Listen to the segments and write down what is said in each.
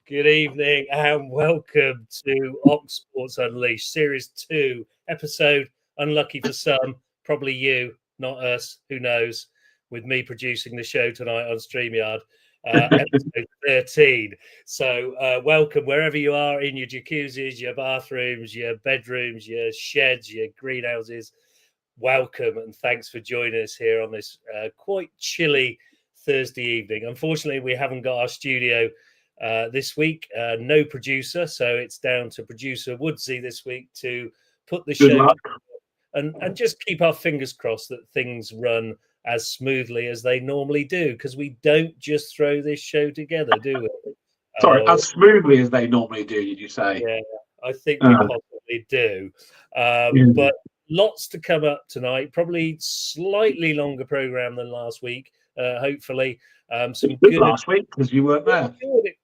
Good evening and welcome to Oxsports Unleashed, Series 2, episode, unlucky for some, probably you, not us, who knows, with me producing the show tonight on StreamYard, episode 13. So welcome wherever you are, in your jacuzzis, your bathrooms, your bedrooms, your sheds, your greenhouses. Welcome and thanks for joining us here on this quite chilly Thursday evening. Unfortunately, we haven't got our studio this week, no producer, so it's down to producer Woodsy this week to put the show and just keep our fingers crossed that things run as smoothly as they normally do, because we don't just throw this show together, do we? Sorry, as smoothly as they normally do, did you say? Yeah, I think we possibly do. But lots to come up tonight, probably slightly longer program than last week, hopefully. Some good last week because you weren't there.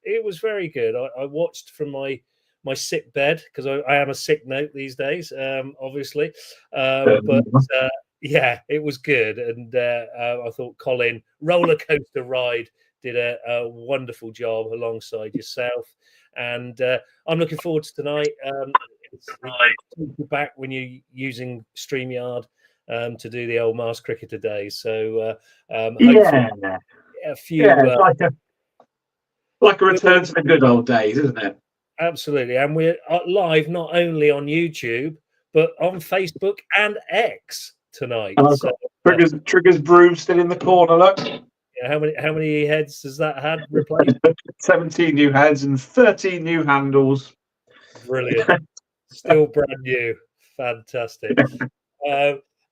It was very good. I watched from my sick bed because I am a sick note these days, obviously. Yeah, it was good, and I thought Colin roller coaster ride did a wonderful job alongside yourself, and I'm looking forward to tonight. It's back when you're using StreamYard to do the old Mars Cricketer Day, so hopefully a few like a return to the good old days, isn't it? Absolutely, and we're live not only on YouTube but on Facebook and X tonight. So, Trigger's broom still in the corner. Look, yeah, how many heads has that had replaced? 17 new heads and 13 new handles. Brilliant, still brand new, fantastic.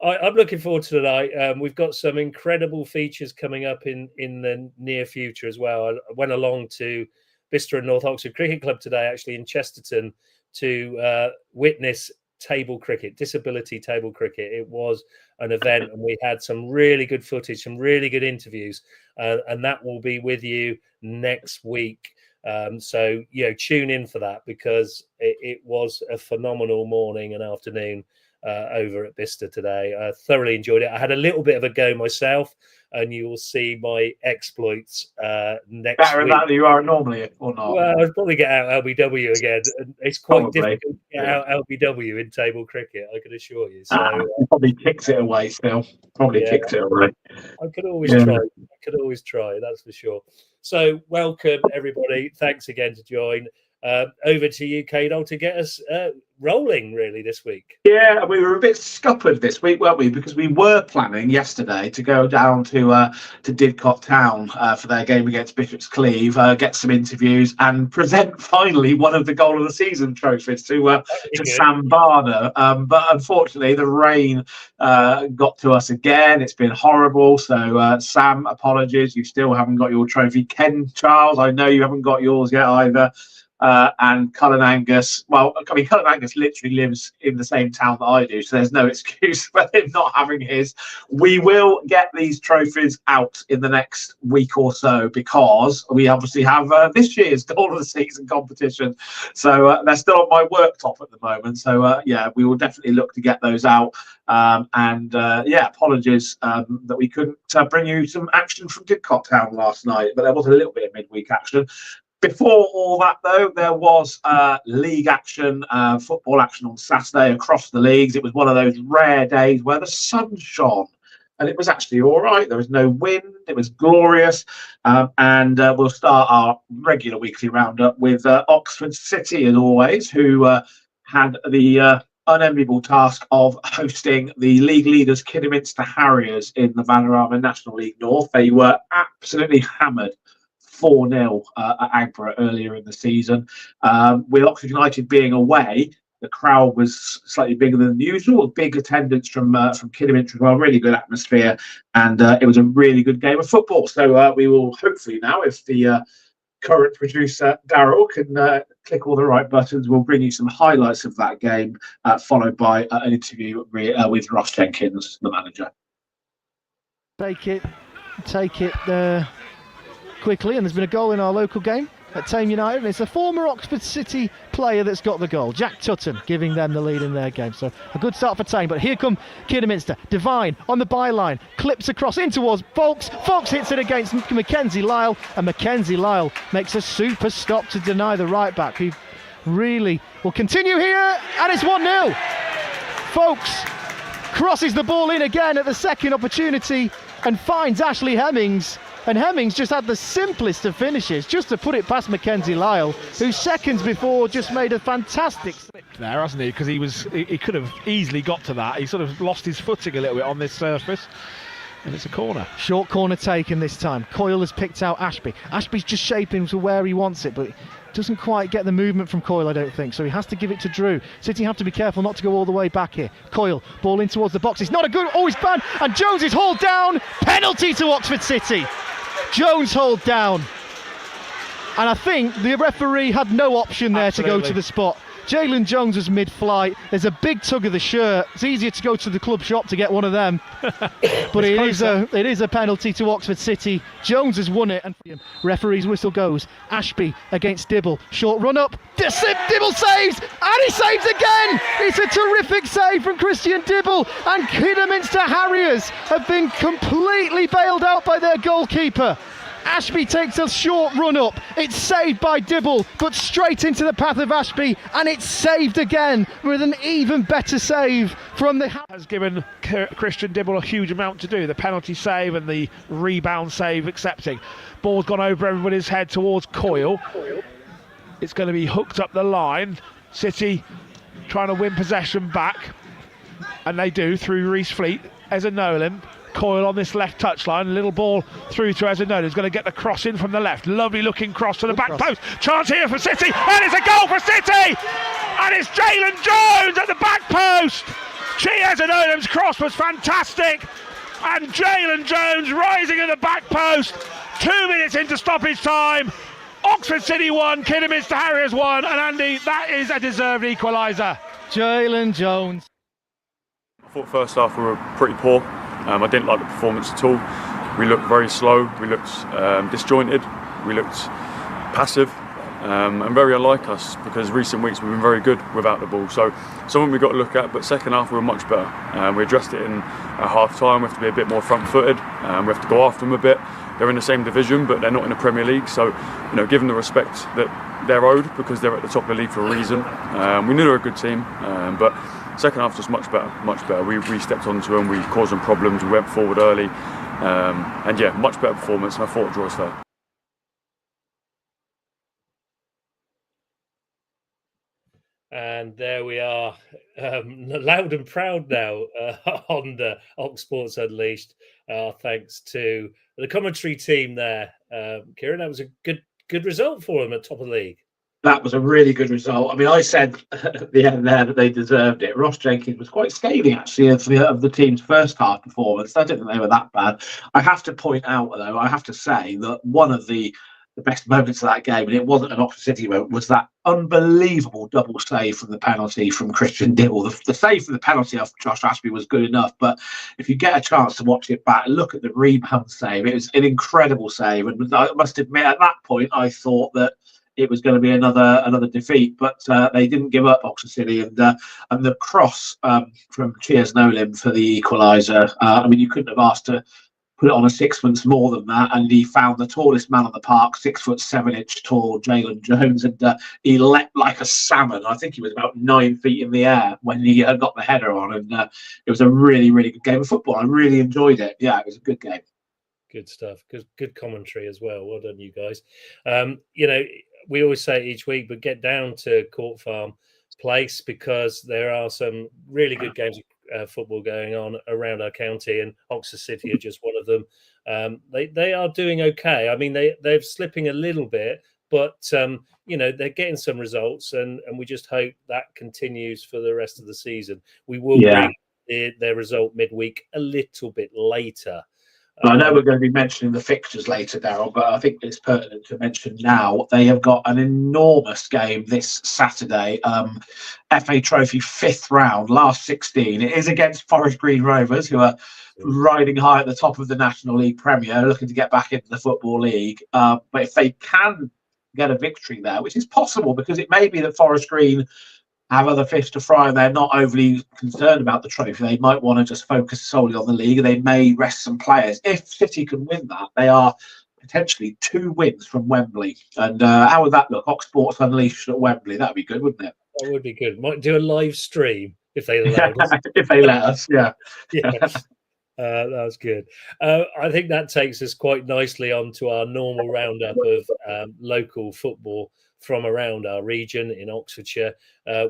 I'm looking forward to tonight. We've got some incredible features coming up in the near future as well. I went along to Bicester and North Oxford Cricket Club today, actually in Chesterton, to witness table cricket, disability table cricket. It was an event, and we had some really good footage, some really good interviews, and that will be with you next week. So, tune in for that, because it was a phenomenal morning and afternoon over at Bicester today. I thoroughly enjoyed it. I had a little bit of a go myself, and you will see my exploits next Better week. Better than you are normally, or not? Well, I'll probably get out LBW again. It's quite difficult to get out LBW in table cricket, I can assure you. So you probably kicked it away still. Kicked it away. I could always try, that's for sure. So welcome, everybody. Thanks again to join. Over to you, KDog, to get us rolling, really, this week. Yeah, we were a bit scuppered this week, weren't we? Because we were planning yesterday to go down to Didcot Town for their game against Bishop's Cleeve, get some interviews, and present finally one of the goal of the season trophies to Sam Barner. But unfortunately, the rain got to us again. It's been horrible. So Sam, apologies. You still haven't got your trophy. Ken Charles, I know you haven't got yours yet either. And Cullen Angus, Cullen Angus literally lives in the same town that I do, so there's no excuse for him not having his. We will get these trophies out in the next week or so, because we obviously have this year's goal of the season competition. So they're still on my worktop at the moment. So we will definitely look to get those out. Apologies that we couldn't bring you some action from Didcot Town last night, but there was a little bit of midweek action. Before all that, though, there was league action, football action on Saturday across the leagues. It was one of those rare days where the sun shone, and it was actually all right. There was no wind. It was glorious. And we'll start our regular weekly roundup with Oxford City, as always, who had the unenviable task of hosting the league leaders Kidderminster Harriers in the Vanarama National League North. They were absolutely hammered 4-0 at Agborough earlier in the season. With Oxford United being away, the crowd was slightly bigger than usual. Big attendance from Kidderminster as well. Really good atmosphere, and it was a really good game of football. So we will hopefully now, if the current producer Darryl can click all the right buttons, we'll bring you some highlights of that game, followed by an interview with Ross Jenkins, the manager. Take it quickly, and there's been a goal in our local game. at Tame United, and it's a former Oxford City player that's got the goal. Jack Tutton giving them the lead in their game. So a good start for Tame, but here come Kidderminster. Devine on the byline, clips across in towards Folks. Folks hits it against Mackenzie Lyle, and Mackenzie Lyle makes a super stop to deny the right back, who really will continue here, and it's 1-0. Folks crosses the ball in again at the second opportunity and finds Ashley Hemmings. And Hemmings just had the simplest of finishes, just to put it past Mackenzie Lyle, who seconds before just made a fantastic slip there, hasn't he? Because he could have easily got to that. He sort of lost his footing a little bit on this surface. And it's a corner. Short corner taken this time. Coyle has picked out Ashby. Ashby's just shaping to where he wants it, but doesn't quite get the movement from Coyle, I don't think, so he has to give it to Drew. City have to be careful not to go all the way back here. Coyle, ball in towards the box. It's not a good... Oh, he's banned, and Jones is hauled down. Penalty to Oxford City. Jones hauled down. And I think the referee had no option there to go to the spot. Jalen Jones was mid-flight. There's a big tug of the shirt. It's easier to go to the club shop to get one of them. But it is a penalty to Oxford City. Jones has won it. And referee's whistle goes. Ashby against Dibble. Short run up. Dibble saves. And he saves again. It's a terrific save from Christian Dibble. And Kidderminster Harriers have been completely bailed out by their goalkeeper. Ashby takes a short run up. It's saved by Dibble, but straight into the path of Ashby, and it's saved again with an even better save from the... Has given Christian Dibble a huge amount to do. The penalty save and the rebound save accepting. Ball's gone over everybody's head towards Coyle. It's going to be hooked up the line. City trying to win possession back, and they do through Reece Fleet. Ezra Nolan. Coyle on this left touchline, a little ball through to Ezra Nolan. He's going to get the cross in from the left. Lovely looking cross to the back post. Chance here for City, and it's a goal for City! And it's Jalen Jones at the back post! Ezra Nolan's cross was fantastic, and Jalen Jones rising at the back post. 2 minutes into stoppage time. Oxford City 1, Kidderminster Harriers 1, and Andy, that is a deserved equaliser. Jalen Jones. I thought first half we were pretty poor. I didn't like the performance at all. We looked very slow, we looked disjointed, we looked passive and very unlike us, because recent weeks we've been very good without the ball. So something we've got to look at, but second half we were much better. We addressed it in half time. We have to be a bit more front footed, we have to go after them a bit. They're in the same division, but they're not in the Premier League, so give them the respect that they're owed, because they're at the top of the league for a reason. We knew they were a good team, but second half was much better. We stepped onto them, we caused them problems, we went forward early, and yeah, much better performance, and I thought draw was fair. And there we are, loud and proud now on the Oxsports Unleashed. Thanks to the commentary team there. Kieren, that was a good result for them at top of the league. That was a really good result. I mean, I said at the end there that they deserved it. Ross Jenkins was quite scathing, actually, of the team's first half performance. I didn't think they were that bad. I have to point out, though, I have to say that one of the best moments of that game, and it wasn't an Oxford City moment, was that unbelievable double save from the penalty from Christian Dibble. The save from the penalty off Josh Ashby was good enough, but if you get a chance to watch it back, look at the rebound save. It was an incredible save, and I must admit, at that point, I thought that it was going to be another defeat, but they didn't give up, Oxford City, and the cross from Cheers Nolan for the equaliser. I mean, you couldn't have asked to put it on a sixpence more than that, and he found the tallest man on the park, 6'7" tall Jalen Jones, and he leapt like a salmon. I think he was about 9 feet in the air when he got the header on, and it was a really good game of football. I really enjoyed it. Yeah, it was a good game. Good stuff. Good commentary as well. Well done, you guys. We always say it each week, but get down to Court Farm Place, because there are some really good games of football going on around our county, and Oxford City are just one of them. They are doing okay. I mean, they're slipping a little bit, but they're getting some results, and we just hope that continues for the rest of the season. We will bring their result midweek a little bit later. I know we're going to be mentioning the fixtures later, Darryl, but I think it's pertinent to mention now they have got an enormous game this Saturday. FA Trophy 5th round, last 16. It is against Forest Green Rovers, who are riding high at the top of the National League Premier, looking to get back into the Football League. But if they can get a victory there, which is possible because it may be that Forest Green have other fish to fry and they're not overly concerned about the trophy. They might want to just focus solely on the league, and they may rest some players. If City can win that, they are potentially 2 wins from Wembley. And how would that look? Oxsports Unleashed at Wembley. That'd be good, wouldn't it? That would be good. Might do a live stream if they allowed us. If they let us, yeah. Yeah. That was good. I think that takes us quite nicely onto our normal roundup of local football from around our region in Oxfordshire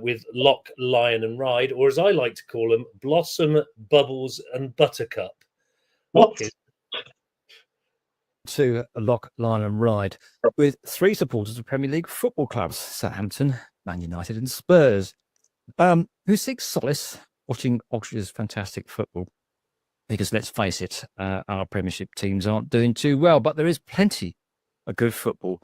with Loch, Lyon and Ryde, or as I like to call them, Blossom, Bubbles and Buttercup. What? To Loch, Lyon and Ryde, with 3 supporters of Premier League football clubs, Southampton, Man United and Spurs, who seek solace watching Oxfordshire's fantastic football. Because let's face it, our Premiership teams aren't doing too well, but there is plenty of good football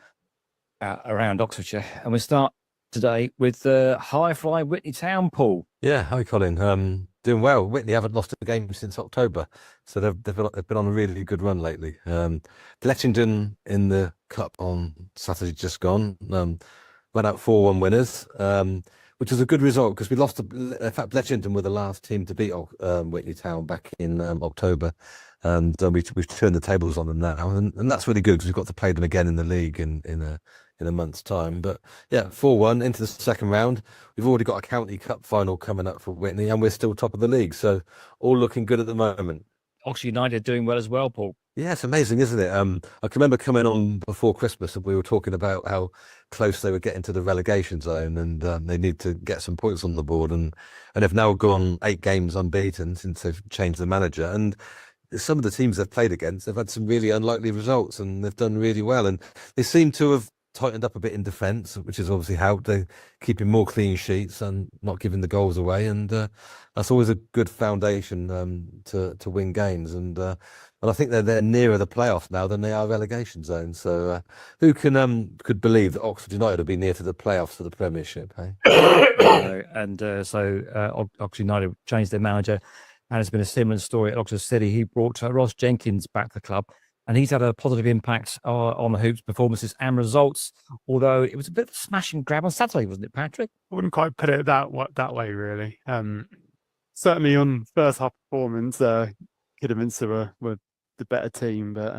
around Oxfordshire. And we start today with High Fly Whitney Town, Paul. Yeah, hi Colin. Doing well. Whitney haven't lost a game since October, so they've been on a really good run lately. Bletchington in the cup on Saturday just gone, went out 4-1 winners, which was a good result because we lost. In fact, Bletchington were the last team to beat Whitney Town back in October, and we've turned the tables on them now, and that's really good because we've got to play them again in the league in a month's time. But yeah, 4-1 into the second round. We've already got a county cup final coming up for Whitney, and we're still top of the league, so all looking good at the moment. Oxford United doing well as well, Paul. Yeah, it's amazing, isn't it? I can remember coming on before Christmas and we were talking about how close they were getting to the relegation zone, and they need to get some points on the board, and they've now gone 8 games unbeaten since they've changed the manager. And some of the teams they've played against, they've had some really unlikely results, and they've done really well. And they seem to have tightened up a bit in defence, which has obviously helped. They're keeping more clean sheets and not giving the goals away, and that's always a good foundation to win games. And I think they're nearer the playoffs now than they are relegation zone. So who could believe that Oxford United would be near to the playoffs of the Premiership? Eh? Oxford United changed their manager, and it's been a similar story at Oxford City. He brought Ross Jenkins back to the club, and he's had a positive impact on the Hoops' performances and results, although it was a bit of a smash and grab on Saturday, wasn't it, Patrick? I wouldn't quite put it that way, really. Certainly on first half performance, Kidderminster were the better team, but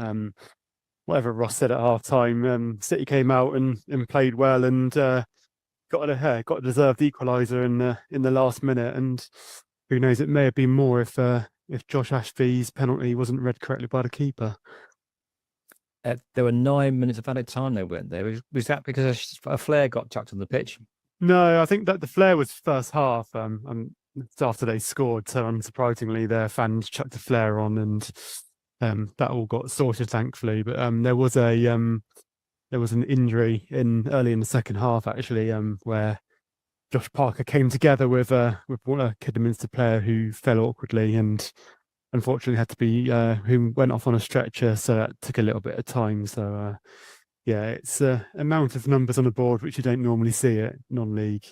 whatever Ross said at half time, City came out and played well and got a deserved equaliser in the last minute, and who knows, it may have been more if Josh Ashby's penalty wasn't read correctly by the keeper. There were 9 minutes of added time they weren't there. Was that because a flare got chucked on the pitch? No, I think that the flare was first half. After they scored, so unsurprisingly, their fans chucked a flare on, and that all got sorted, thankfully. But there was an injury early in the second half, actually, where Josh Parker came together with one Kidderminster player who fell awkwardly and unfortunately had to be who went off on a stretcher, so that took a little bit of time. So yeah, it's an amount of numbers on the board which you don't normally see at non-league.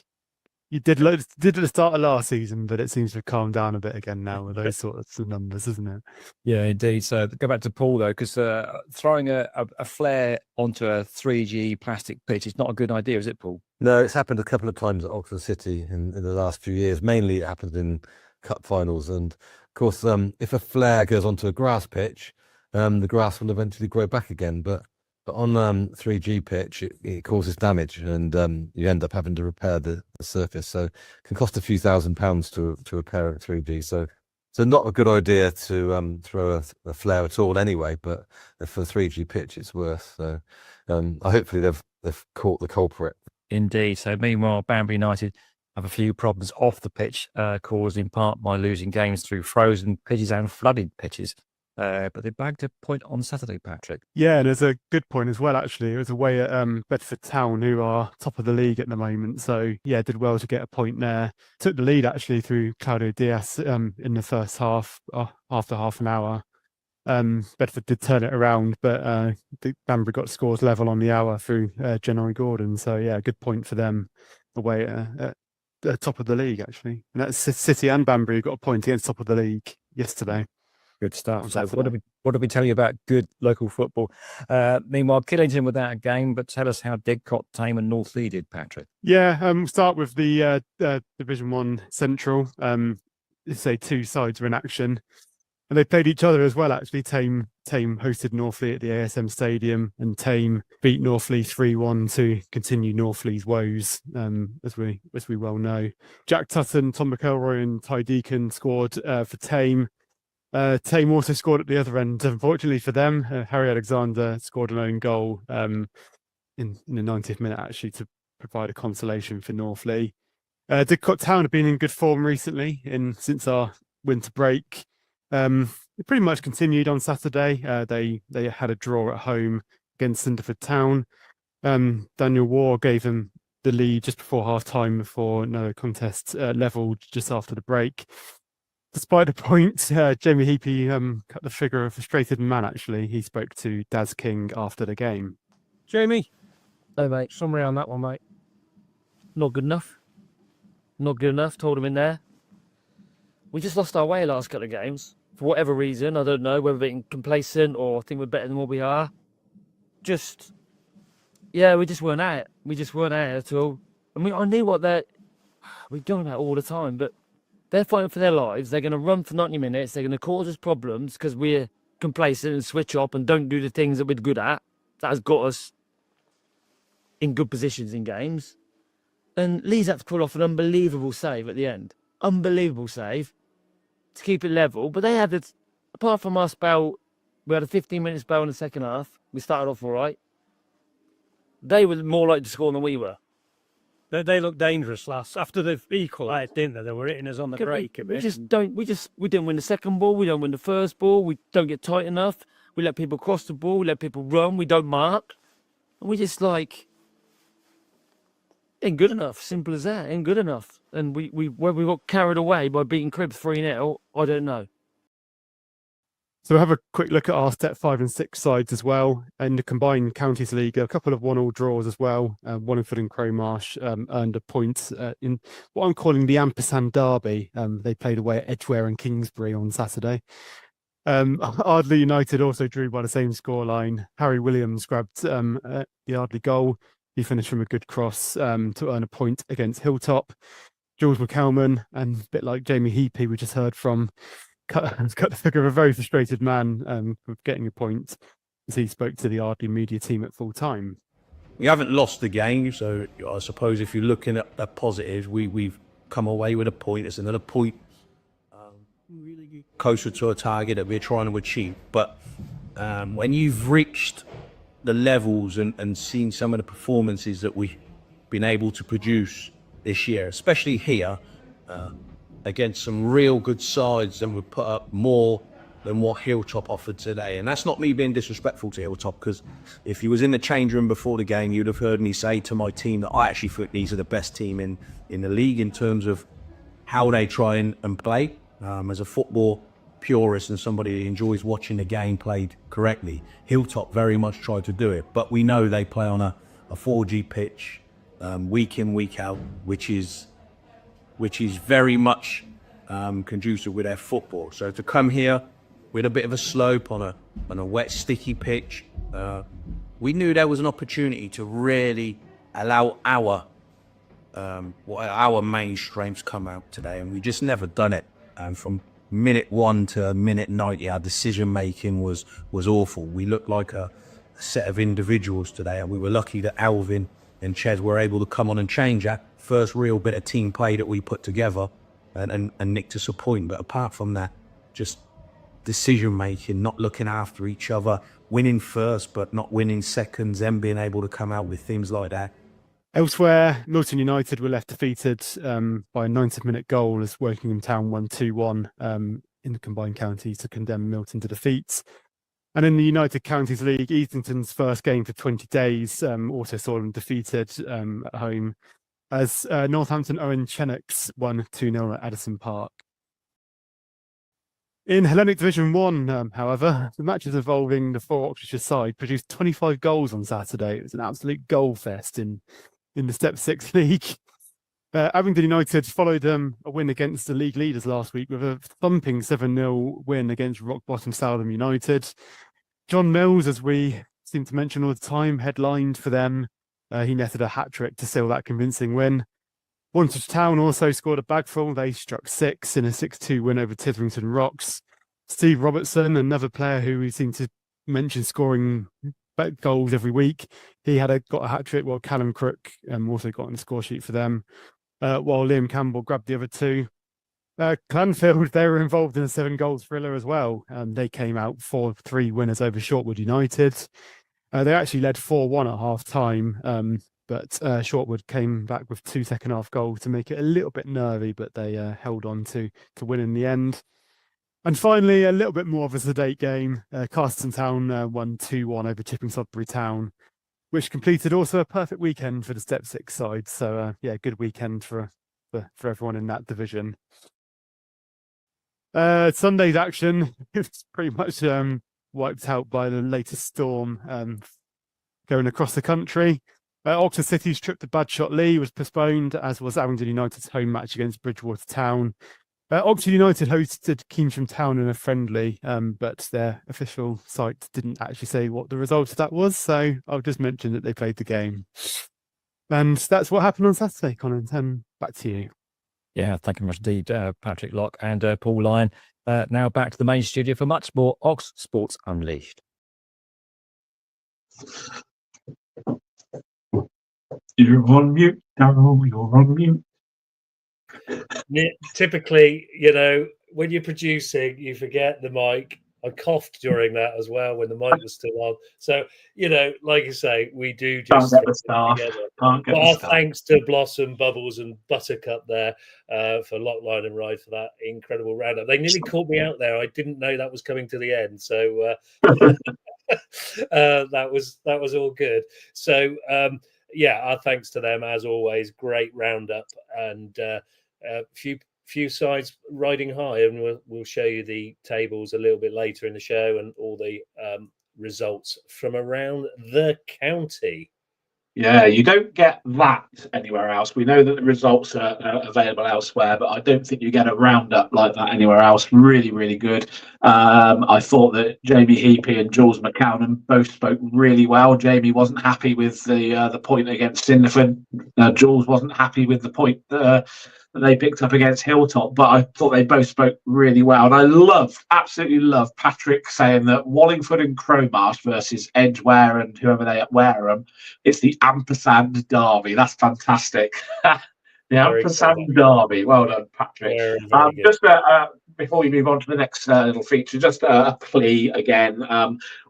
You did at the start of last season, but it seems to have calmed down a bit again now with those sorts of numbers, isn't it? Yeah, indeed. So go back to Paul though, because throwing a flare onto a 3G plastic pitch is not a good idea, is it, Paul? No, it's happened a couple of times at Oxford City in the last few years. Mainly it happens in cup finals, and of course, if a flare goes onto a grass pitch, the grass will eventually grow back again. But on 3G pitch, it causes damage, and you end up having to repair the surface. So it can cost a few £1,000s to repair a 3G. So not a good idea to throw a flare at all anyway. But for a 3G pitch, it's worse. So hopefully they've caught the culprit. Indeed. So meanwhile, Banbury United have a few problems off the pitch, caused in part by losing games through frozen pitches and flooded pitches. But they bagged a point on Saturday, Patrick. Yeah, and there's a good point as well, actually. It was away at Bedford Town, who are top of the league at the moment. So, yeah, did well to get a point there. Took the lead, actually, through Claudio Diaz in the first half, after half an hour. Bedford did turn it around, but Banbury got scores level on the hour through Genoy Gordon. So, yeah, good point for them away at the top of the league, actually. And that's City and Banbury got a point against top of the league yesterday. Good stuff. on So Saturday. what do we tell you about good local football? Meanwhile, Killington without a game, but tell us how Didcot, Tame and North Lee did, Patrick. Yeah, start with the Division 1 Central. Say two sides were in action. And they played each other as well, actually. Tame hosted Northley at the ASM Stadium, and Tame beat Northley 3-1 to continue Northley's woes, as we well know. Jack Tutton, Tom McElroy and Ty Deacon scored for Tame. Tame also scored at the other end. Unfortunately for them, Harry Alexander scored an own goal in the 90th minute, actually, to provide a consolation for Northley. Didcot Town have been in good form recently since our winter break. It pretty much continued on Saturday. They had a draw at home against Cinderford Town. Daniel Waugh gave them the lead just before half time before another contest levelled just after the break. Despite the point, Jamie Heapy cut the figure of a frustrated man, actually. He spoke to Daz King after the game. Jamie? No, mate. Summary on that one, mate. Not good enough. Not good enough. Told him in there. We just lost our way last couple of games. For whatever reason, I don't know, whether being complacent or think we're better than what we are. We just weren't at it. We just weren't at it at all. I mean, I knew what we're doing that all the time, but they're fighting for their lives. They're going to run for 90 minutes. They're going to cause us problems because we're complacent and switch up and don't do the things that we're good at. That has got us in good positions in games. And Lee's had to pull off an unbelievable save at the end. Unbelievable save to keep it level. But they had it, apart from our spell, we had a 15-minute spell in the second half. We started off all right. They were more likely to score than we were. They looked dangerous after they've equalised, didn't they? They were hitting us on the break a bit. We didn't win the second ball. We don't win the first ball. We don't get tight enough. We let people cross the ball. We let people run. We don't mark. And we just ain't good enough. Simple as that. Ain't good enough. And we got carried away by beating Cribs 3-0, I don't know. So we'll have a quick look at our Step 5 and 6 sides as well. In the Combined Counties League, a couple of 1-1 draws as well. Wallingford and Crowmarsh earned a point in what I'm calling the Ampersand Derby. They played away at Edgware and Kingsbury on Saturday. Ardley United also drew by the same scoreline. Harry Williams grabbed the Ardley goal. He finished from a good cross to earn a point against Hilltop. Jules McCalman, and a bit like Jamie Heapy, we just heard from, cut the figure of a very frustrated man with getting a point as he spoke to the Ardley media team at full time. We haven't lost the game, so I suppose if you're looking at the positives, we've come away with a point. It's another point really closer to a target that we're trying to achieve. But when you've reached the levels and seen some of the performances that we've been able to produce this year, especially here, against some real good sides, and we put up more than what Hilltop offered today. And that's not me being disrespectful to Hilltop, because if you was in the change room before the game, you'd have heard me say to my team that I actually think these are the best team in the league in terms of how they try and play. As a football purist and somebody who enjoys watching the game played correctly, Hilltop very much tried to do it. But we know they play on a 4G pitch week in, week out, which is very much conducive with their football. So to come here with a bit of a slope on a wet, sticky pitch, we knew there was an opportunity to really allow our main strengths come out today, and we just never done it. And from minute 1 to minute 90, our decision making was awful. We looked like a set of individuals today, and we were lucky that Alvin and Chez were able to come on and change that first real bit of team play that we put together and nicked us a point. But apart from that, just decision making, not looking after each other, winning first but not winning seconds, and being able to come out with things like that. Elsewhere, Milton United were left defeated by a 90th-minute goal as Wokingham Town won 2-1 in the Combined Counties to condemn Milton to defeat. And in the United Counties League, Easington's first game for 20 days also saw them defeated at home as Northampton Owen Chenocks won 2-0 at Addison Park. In Hellenic Division 1, however, the matches involving the 4 Oxfordshire side produced 25 goals on Saturday. It was an absolute goal fest in the Step 6 League. Abingdon United followed a win against the league leaders last week with a thumping 7-0 win against rock bottom Southam United. John Mills, as we seem to mention all the time, headlined for them. He netted a hat-trick to seal that convincing win. Wantage Town also scored a bagful. They struck 6 in a 6-2 win over Titherington Rocks. Steve Robertson, another player who we seem to mention scoring goals every week, he got a hat-trick, while Callum Crook also got on the score sheet for them. While Liam Campbell grabbed the other 2. Clanfield, they were involved in a 7-goal thriller as well. They came out 4-3 winners over Shortwood United. They actually led 4-1 at half-time, but Shortwood came back with 2 second-half goals to make it a little bit nervy, but they held on to win in the end. And finally, a little bit more of a sedate game. Carston Town won 2-1 over Chipping Sodbury Town, which completed also a perfect weekend for the Step 6 side. So, good weekend for everyone in that division. Sunday's action was pretty much wiped out by the latest storm going across the country. Oxford City's trip to Badshot Lee was postponed, as was Abingdon United's home match against Bridgewater Town. Oxford United hosted Keynsham Town in a friendly, but their official site didn't actually say what the result of that was, so I'll just mention that they played the game. And that's what happened on Saturday, Colin. Back to you. Yeah, thank you very much indeed, Patrick Locke and Paul Lyon. Now back to the main studio for much more Ox Sports Unleashed. You're on mute, Darryl. You're on mute. Typically, when you're producing, you forget the mic. I coughed during that as well when the mic was still on. So, like you say, we do just Can't get the staff. Well, thanks to Blossom, Bubbles, and Buttercup there for Lyon and Ryde for that incredible roundup. They nearly caught me out there. I didn't know that was coming to the end. So that was all good. So our thanks to them as always. Great roundup and few sides riding high, and we'll show you the tables a little bit later in the show and all the results from around the county. Yeah, you don't get that anywhere else. We know that the results are available elsewhere, but I don't think you get a roundup like that anywhere else. Really, really good. I thought that Jamie Heapy and Jules McCowan both spoke really well. Jamie wasn't happy with the point against Sinderford. Jules wasn't happy with the point that they picked up against Hilltop, but I thought they both spoke really well. And I absolutely love Patrick saying that Wallingford and Crowmarsh versus Edgware and whoever they wear them, it's the ampersand derby. That's fantastic. The ampersand derby. Well done, Patrick. Very just before we move on to the next little feature, just a plea again.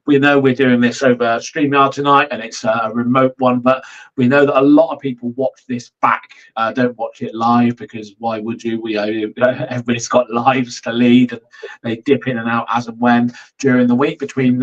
We know we're doing this over StreamYard tonight, and it's a remote one, but we know that a lot of people watch this back, don't watch it live, because why would you? Everybody's got lives to lead, and they dip in and out as and when during the week between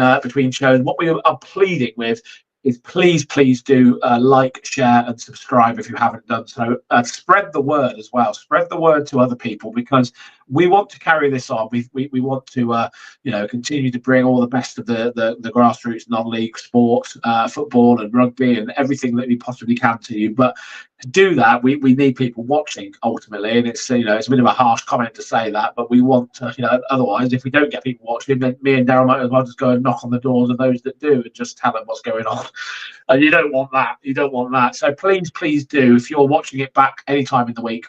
shows. What we are pleading with is please do like, share and subscribe if you haven't done so. Spread the word as well. Spread the word to other people, because we want to carry this on. We want to continue to bring all the best of the grassroots non-league sports, football and rugby and everything that we possibly can to you. But to do that, we need people watching ultimately, and it's it's a bit of a harsh comment to say that, but we want to otherwise, if we don't get people watching, then me and Darryl might as well just go and knock on the doors of those that do and just tell them what's going on. And you don't want that. So please do, if you're watching it back anytime in the week,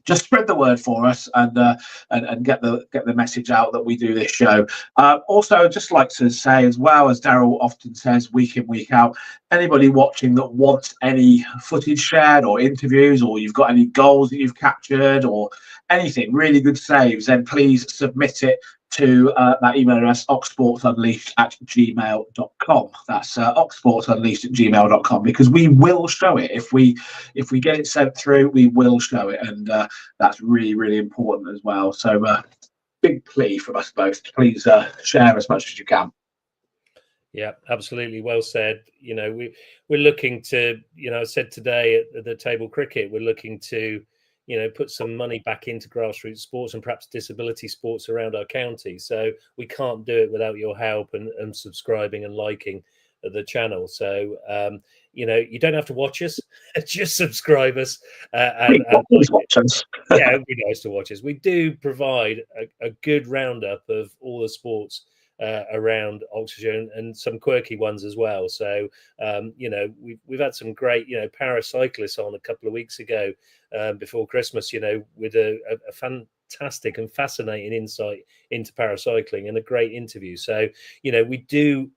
just spread the word for us and get the message out that we do this show. Also, I'd just like to say, as well, as Darryl often says week in, week out, anybody watching that wants any footage shared or interviews, or you've got any goals that you've captured or anything, really good saves, then please submit it to that email address, oxsportsunleashed@gmail.com. That's oxsportsunleashed@gmail.com, because we will show it. If we get it sent through, we will show it, and that's really, really important as well. So big plea from us both. Please share as much as you can. Yeah, absolutely. Well said. We're looking to, I said today at the table cricket, we're looking to put some money back into grassroots sports and perhaps disability sports around our county. So we can't do it without your help and subscribing and liking the channel. So, you don't have to watch us, just subscribe us. Please watch us. Yeah, it would be nice to watch us. We do provide a good roundup of all the sports around Oxfordshire and some quirky ones as well. So, we've had some great, paracyclists on a couple of weeks ago before Christmas, with a fantastic and fascinating insight into paracycling and a great interview. So, we do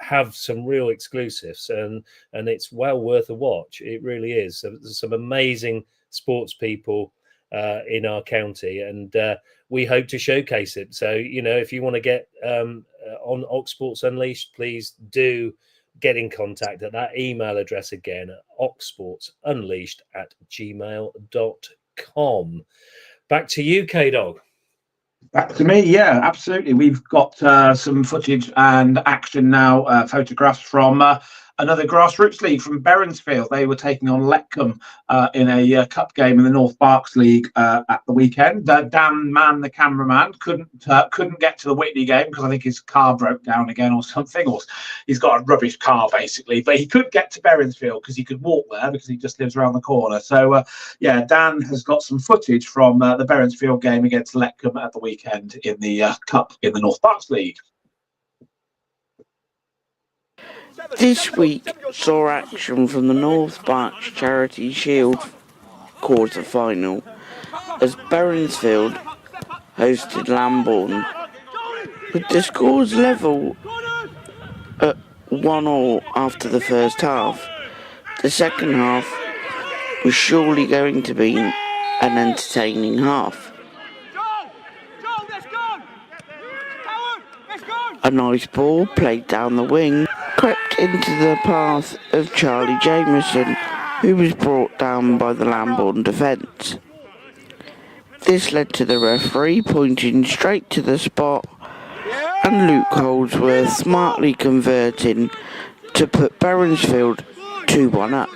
have some real exclusives and it's well worth a watch. It really is. So there's some amazing sports people in our county, and we hope to showcase it. So, if you want to get on Oxsports Unleashed, please do get in contact at that email address again, oxsportsunleashed@gmail.com. Back to you, KDog. Back to me, yeah, absolutely. We've got some footage and action now, photographs from another grassroots league from Berensfield. They were taking on Leckham in a cup game in the North Berks League at the weekend. Dan Mann, the cameraman, couldn't get to the Whitney game because I think his car broke down again or something, or he's got a rubbish car basically. But he could get to Berensfield because he could walk there because he just lives around the corner. So Dan has got some footage from the Berensfield game against Leckham at the weekend in the cup in the North Berks League. This week saw action from the North Berks Charity Shield quarter-final as Berensfield hosted Lambourne. With the scores level at 1-1 after the first half, the second half was surely going to be an entertaining half. A nice ball played down the wing crept into the path of Charlie Jameson, who was brought down by the Lambourne defence. This led to the referee pointing straight to the spot and Luke Holdsworth smartly converting to put Berensfield 2-1 up.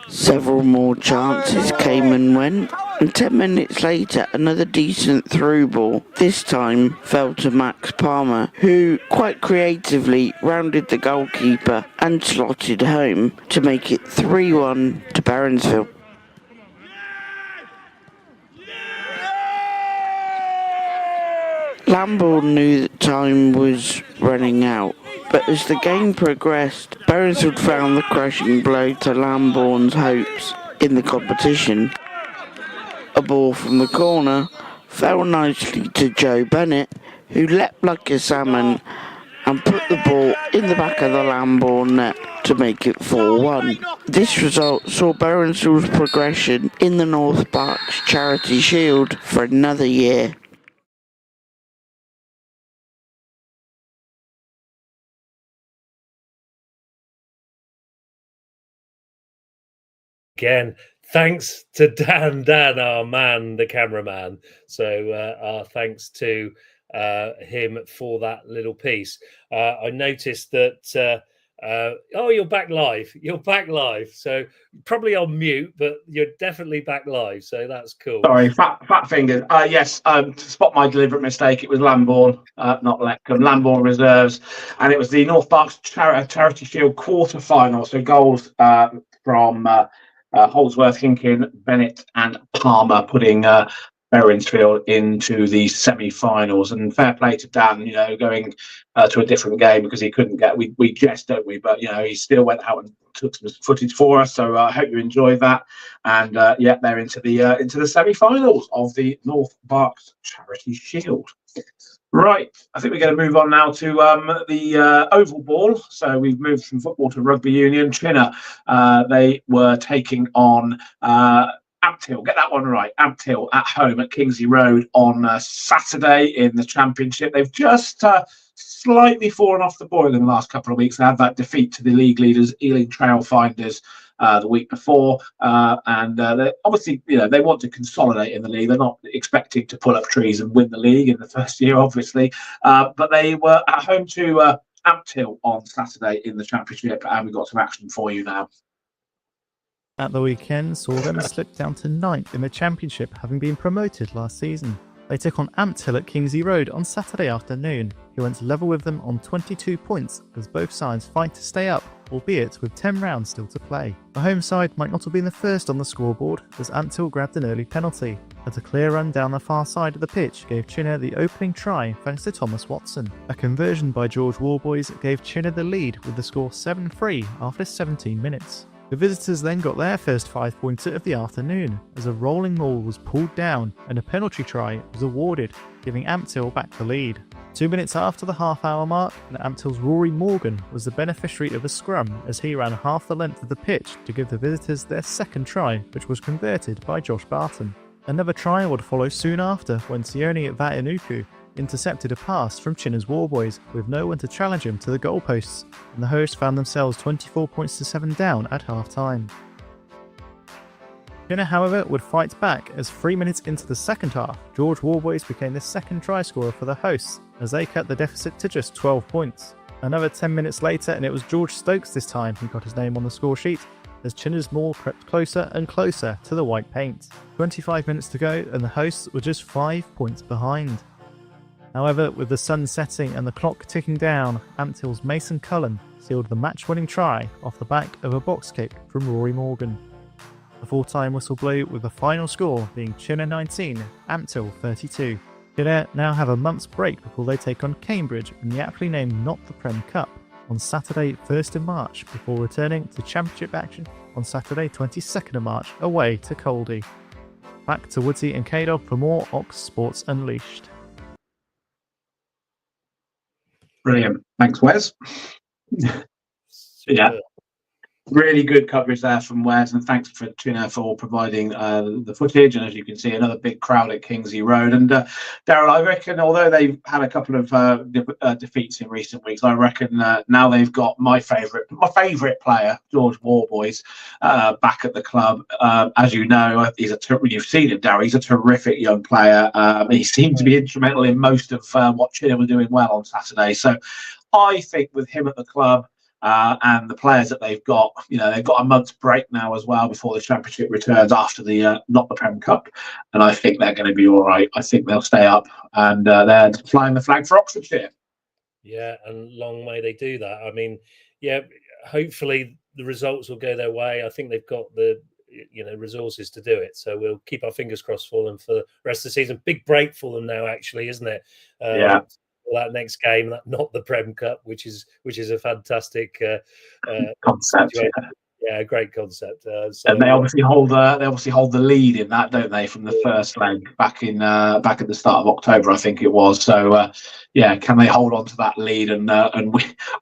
Several more chances came and went, and 10 minutes later another decent through ball, this time fell to Max Palmer, who quite creatively rounded the goalkeeper and slotted home to make it 3-1 to Berensfield. Lambourne knew that time was running out, but as the game progressed, Berensfield found the crushing blow to Lambourne's hopes in the competition. A ball from the corner fell nicely to Joe Bennett, who leapt like a salmon and put the ball in the back of the Lambourne net to make it 4-1. This result saw Berensfield's progression in the North Berks Charity Shield for another year. Again, thanks to Dan, our man, the cameraman. So our thanks to him for that little piece. I noticed that, you're back live. You're back live. So probably on mute, but you're definitely back live. So that's cool. Sorry, fat fingers. Yes, to spot my deliberate mistake, it was Lambourne, not Leckham. Lambourne reserves, and it was the North Berks Charity Shield quarter-final. So goals from Holdsworth, Hinkin, Bennett and Palmer, putting Berensfield into the semi-finals. And fair play to Dan, going to a different game because he couldn't get. We jest, don't we? But he still went out and took some footage for us. So I hope you enjoyed that. And they're into the semi-finals of the North Berks Charity Shield. Right, I think we're going to move on now to the oval ball. So we've moved from football to rugby union. Chinner, they were taking on Ampthill. Get that one right. Ampthill at home at Kingsley Road on Saturday in the Championship. They've just slightly fallen off the boil in the last couple of weeks. They had that defeat to the league leaders, Ealing Trailfinders, the week before, and they obviously, they want to consolidate in the league. They're not expecting to pull up trees and win the league in the first year, obviously, but they were at home to Ampthill on Saturday in the Championship, and we've got some action for you now. At the weekend, saw them slip down to 9th in the Championship, having been promoted last season. They took on Ampthill at Kingsley Road on Saturday afternoon. he went level with them on 22 points as both sides fight to stay up, albeit with 10 rounds still to play. The home side might not have been the first on the scoreboard as Ampthill grabbed an early penalty, but a clear run down the far side of the pitch gave Chinner the opening try thanks to Thomas Watson. A conversion by George Warboys gave Chinner the lead with the score 7-3 after 17 minutes. The visitors then got their first 5-pointer of the afternoon as a rolling maul was pulled down and a penalty try was awarded, giving Ampthill back the lead. 2 minutes after the half-hour mark, Ampthill's Rory Morgan was the beneficiary of a scrum as he ran half the length of the pitch to give the visitors their second try, which was converted by Josh Barton. Another try would follow soon after when Sione Vatanuku intercepted a pass from Chinner's Warboys with no one to challenge him to the goalposts, and the hosts found themselves 24 points to 7 down at half-time. Chinner, however, would fight back as 3 minutes into the second half, George Warboys became the second try scorer for the hosts as they cut the deficit to just 12 points. Another 10 minutes later and it was George Stokes this time who got his name on the score sheet as Chinner's maul crept closer and closer to the white paint. 25 minutes to go and the hosts were just 5 points behind. However, with the sun setting and the clock ticking down, Ampthill's Mason Cullen sealed the match-winning try off the back of a box kick from Rory Morgan. The full-time whistle blew with the final score being Chinner 19, Ampthill 32. Chinner now have a month's break before they take on Cambridge in the aptly named Not the Prem Cup on Saturday 1st of March before returning to Championship action on Saturday 22nd of March away to Coldie. Back to Woodsy and KDog for more Ox Sports Unleashed. Brilliant. Thanks, Wes. Yeah. Really good coverage there from Wes, and thanks for Chinner for providing the footage. And as you can see, another big crowd at Kingsley Road. And Darryl, I reckon, although they've had a couple of defeats in recent weeks, I reckon now they've got my favourite player, George Warboys, back at the club. As you know, you've seen him, Darryl. He's a terrific young player. He seemed to be instrumental in most of what Chinner were doing well on Saturday. So I think with him at the club, and the players that they've got a month's break now as well before the Championship returns after the Not the Prem Cup, and I think they're going to be all right. I think they'll stay up, and they're flying the flag for Oxfordshire. Yeah, and long may they do that. I mean, yeah, hopefully the results will go their way. I think they've got the resources to do it, so we'll keep our fingers crossed for them for the rest of the season. Big break for them now, actually, isn't it? Yeah. That next game, that Not the Prem Cup, which is a fantastic concept. Yeah, great concept. And they obviously hold the lead in that, don't they, from the first leg back at the start of October, I think it was. So can they hold on to that lead and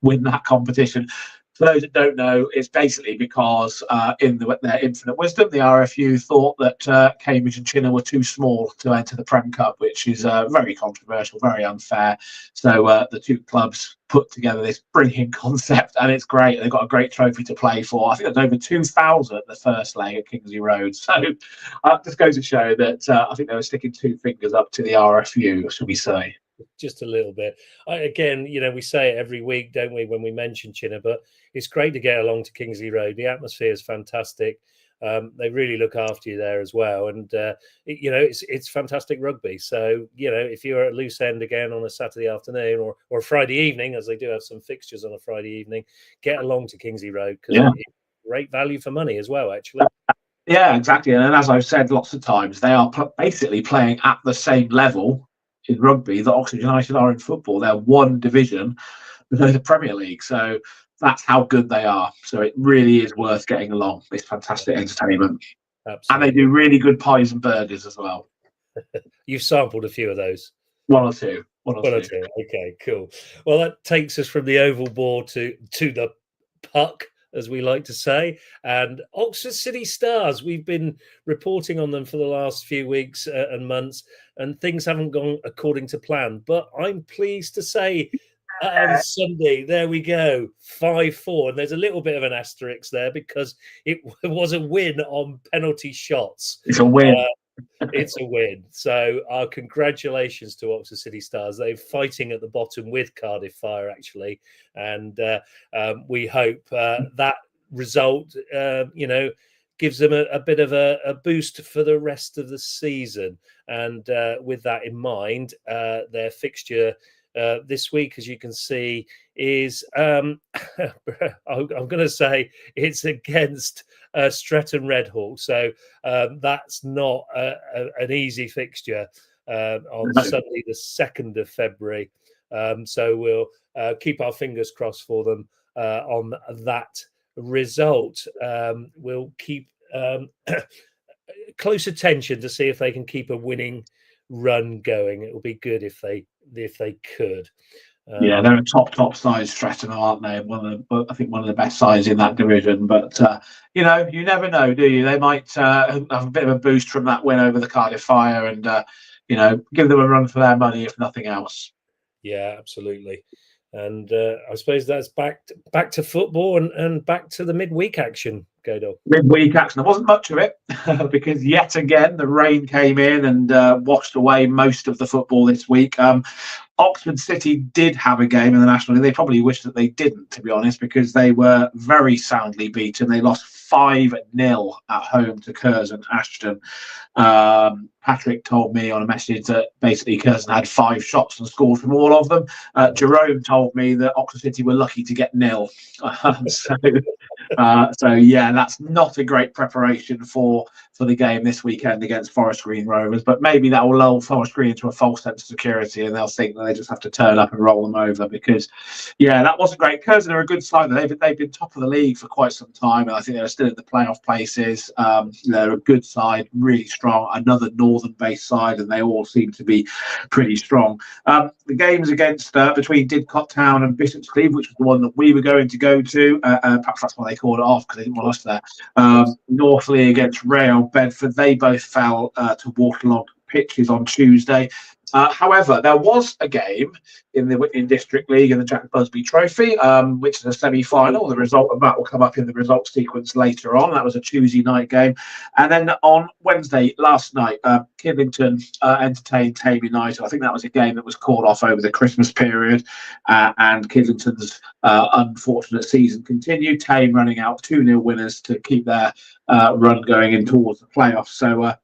win that competition? For those that don't know, it's basically because in their infinite wisdom, the RFU thought that Cambridge and Chinner were too small to enter the Prem Cup, which is very controversial, very unfair. So the two clubs put together this brilliant concept, and it's great. They've got a great trophy to play for. I think there's over 2,000 at the first leg at Kingsley Road. So just goes to show that I think they were sticking two fingers up to the RFU, should we say. Just a little bit. Again, we say it every week, don't we, when we mention Chinner, but it's great to get along to Kingsley Road. The atmosphere is fantastic. They really look after you there as well. And, it's fantastic rugby. So, if you're at loose end again on a Saturday afternoon or a Friday evening, as they do have some fixtures on a Friday evening, get along to Kingsley Road because it's great value for money as well, actually. Yeah, exactly. And as I've said lots of times, they are basically playing at the same level in rugby that Oxford United are in football. They're one division below the Premier League, so that's how good they are. So it really is worth getting along. It's fantastic entertainment. Absolutely. And they do really good pies and burgers as well. You've sampled a few of those. One or two. Okay, cool. Well, that takes us from the oval board to the puck, as we like to say. And Oxford City Stars, we've been reporting on them for the last few weeks and months, and things haven't gone according to plan. But I'm pleased to say on Sunday, there we go, 5-4. And there's a little bit of an asterisk there because it was a win on penalty shots. It's a win. It's a win. So our congratulations to Oxford City Stars. They're fighting at the bottom with Cardiff Fire, actually. And we hope that result, gives them a bit of a boost for the rest of the season. And with that in mind, their fixture this week, as you can see, is I'm going to say it's against Stretton Redhawk. So that's not an easy fixture on Sunday, the 2nd of February. So we'll keep our fingers crossed for them on that result. We'll keep close attention to see if they can keep a winning run going. It will be good if they could. Yeah, they're a top size Stretton, aren't they? I think one of the best sides in that division. But you never know, do you? They might have a bit of a boost from that win over the Cardiff Fire, and give them a run for their money, if nothing else. Yeah, absolutely. And I suppose that's back to football and back to the midweek action, KDog. Midweek action. There wasn't much of it because yet again the rain came in and washed away most of the football this week. Oxford City did have a game in the National League. They probably wish that they didn't, to be honest, because they were very soundly beaten. They lost 5-0 at home to Curzon Ashton. Patrick told me on a message that basically Curzon had 5 shots and scored from all of them. Jerome told me that Oxford City were lucky to get 0. So yeah, that's not a great preparation for the game this weekend against Forest Green Rovers, but maybe that will lull Forest Green into a false sense of security and they'll think that they just have to turn up and roll them over, because yeah, that wasn't great. Curzon are a good side. They've been top of the league for quite some time, and I think they're still in the playoff places. They're a good side, really strong, another northern based side, and they all seem to be pretty strong. The games against between Didcot Town and Bishop's Cleeve, which was the one that we were going to go to, perhaps that's why they called it off, because they didn't want us there. Northley against Rail Bedford, they both fell to waterlogged pitches on Tuesday. However, there was a game in District League in the Jack Busby Trophy, which is a semi-final. The result of that will come up in the results sequence later on. That was a Tuesday night game. And then on Wednesday, last night, Kidlington entertained Tame United. I think that was a game that was called off over the Christmas period, and Kidlington's unfortunate season continued. Tame running out 2-0 winners to keep their run going in towards the playoffs. So,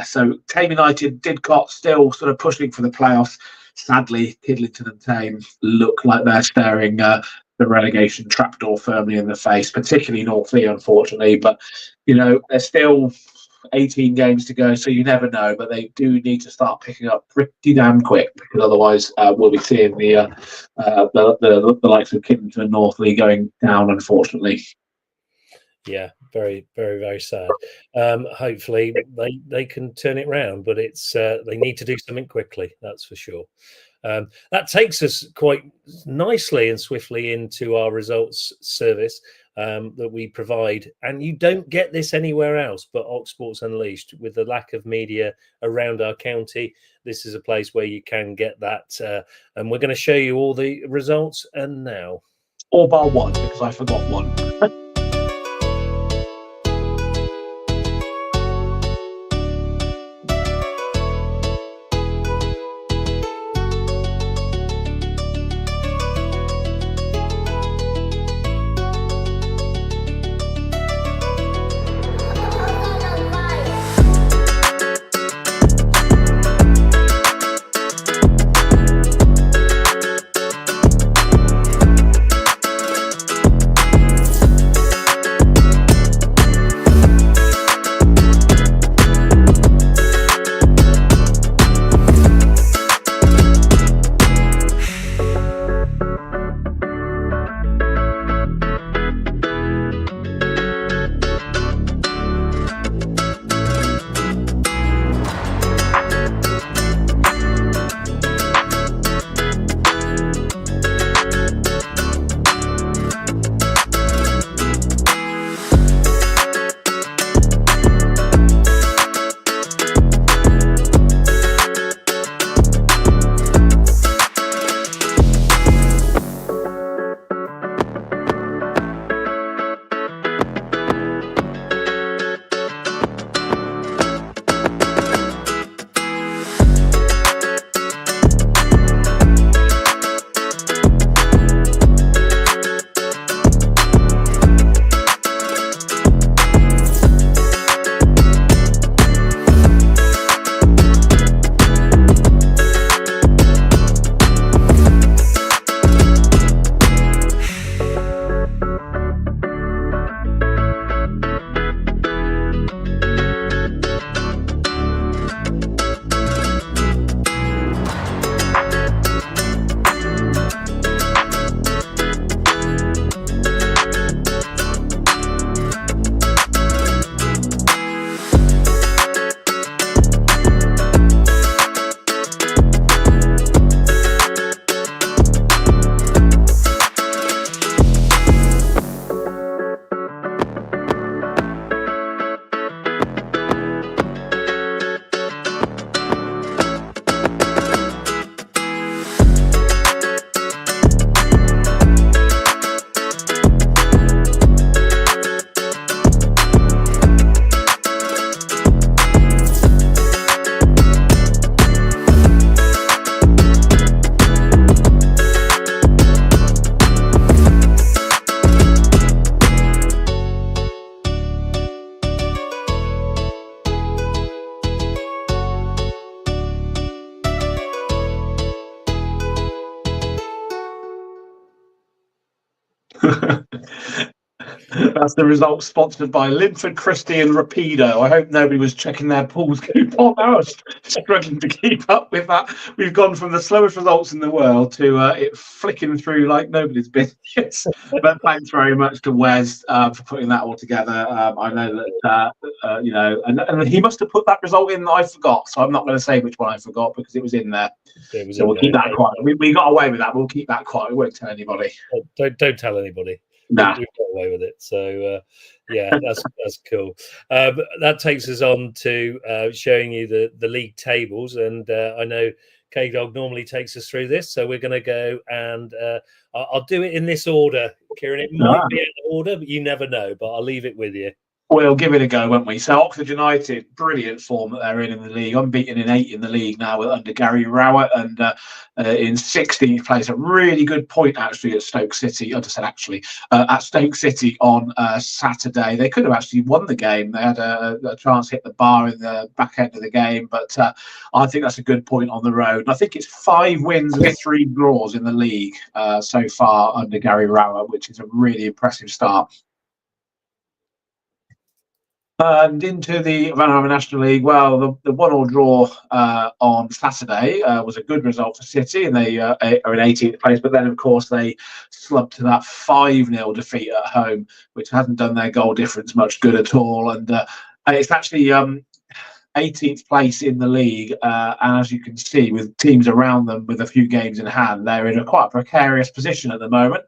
so Tame United, Didcot still sort of pushing for the playoffs. Sadly, Kidlington and Tame look like they're staring the relegation trapdoor firmly in the face, particularly Northley, unfortunately. But, there's still 18 games to go, so you never know. But they do need to start picking up pretty damn quick, because otherwise we'll be seeing the likes of Kidlington and Northley going down, unfortunately. Yeah, very, very, very sad. Hopefully they can turn it round, but it's they need to do something quickly, that's for sure. That takes us quite nicely and swiftly into our results service that we provide. And you don't get this anywhere else but Ox Sports Unleashed. With the lack of media around our county, this is a place where you can get that. And we're going to show you all the results. And now, all bar one, because I forgot one. That's the result sponsored by Linford Christie and Rapido. I hope nobody was checking their pools coupon. I was struggling to keep up with that. We've gone from the slowest results in the world to it flicking through like nobody's business. But thanks very much to Wes for putting that all together. I know that, and he must have put that result in that I forgot. So I'm not going to say which one I forgot because it was in there. So we'll keep that quiet. We got away with that. We'll keep that quiet. We won't tell anybody. Don't tell anybody. Nah. We've got away with it. So, that's cool. That takes us on to showing you the league tables. And I know KDog normally takes us through this. So we're going to go and I'll do it in this order, Kieren. It might be out of order, but you never know. But I'll leave it with you. We'll give it a go, won't we? So Oxford United, brilliant form that they're in the league. Unbeaten in 8 in the league now under Gary Rowett, and in 16th place. A really good point actually at Stoke City. I just said actually at Stoke City on Saturday. They could have actually won the game. They had a chance to hit the bar in the back end of the game, but I think that's a good point on the road. And I think it's 5 wins and 3 draws in the league so far under Gary Rowett, which is a really impressive start. And into the Vanarama National League, well, the 1-1 draw on Saturday was a good result for City, and they are in 18th place. But then, of course, they slumped to that 5-0 defeat at home, which hasn't done their goal difference much good at all. And it's actually 18th place in the league, and as you can see, with teams around them with a few games in hand, they're in a quite precarious position at the moment.